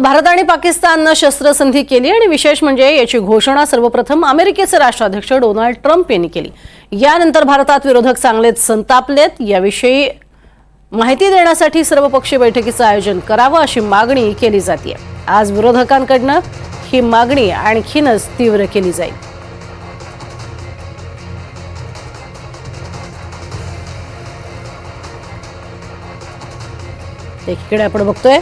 भारत आणि पाकिस्ताननं शस्त्रसंधी केली आणि विशेष म्हणजे याची घोषणा सर्वप्रथम अमेरिकेचे राष्ट्राध्यक्ष डोनाल्ड ट्रम्प यांनी केली। यानंतर भारतात विरोधक चांगलेच संतापलेत। याविषयी माहिती देण्यासाठी सर्वपक्षीय बैठकीचं आयोजन करावं अशी मागणी केली जाते। आज विरोधकांकडून ही मागणी आणखीनच तीव्र केली जाईल। एकीकडे आपण बघतोय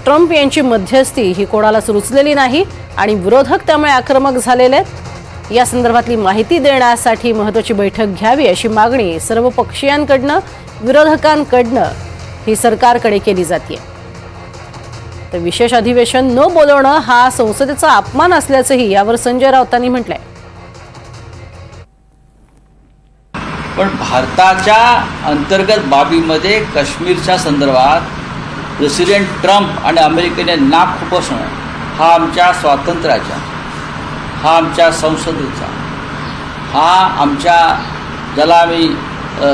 ट्रम्प यांची मध्यस्थी ही कोणालाच रुचलेली नाही आणि विरोधक त्यामुळे आक्रमक झालेले आहेत। या संदर्भातली माहिती देण्यासाठी महत्त्वाची बैठक घ्यावी अशी मागणी सर्व पक्षीयांकडून विरोधकांकडून ही सरकारकडे केली जाते। तर विशेष अधिवेशन न बोलवणं हा संसदेचा अपमान असल्याचंही यावर संजय राऊतांनी म्हटलंय। पण भारताच्या अंतर्गत बाबीमध्ये काश्मीरच्या संदर्भात प्रेसिडेंट ट्रम्प आणि अमेरिकेने नाक खुपसणं हा आमच्या स्वातंत्र्याचा, हा आमच्या संसदेचा, हा आमच्या ज्याला आम्ही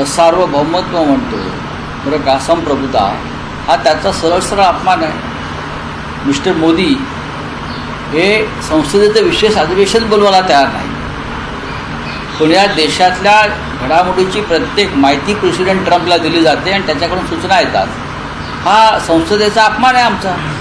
सार्वभौमत्व म्हणतो बरं का, संप्रभुता, हा त्याचा सरळ सरळ अपमान आहे। मिस्टर मोदी हे संसदेचं विशेष अधिवेशन बोलवायला तयार नाही, पण या देशातल्या घडामोडीची प्रत्येक माहिती प्रेसिडेंट ट्रम्पला दिली जाते आणि त्याच्याकडून सूचना येतात। हा संसदेचा अपमान आहे आमचा।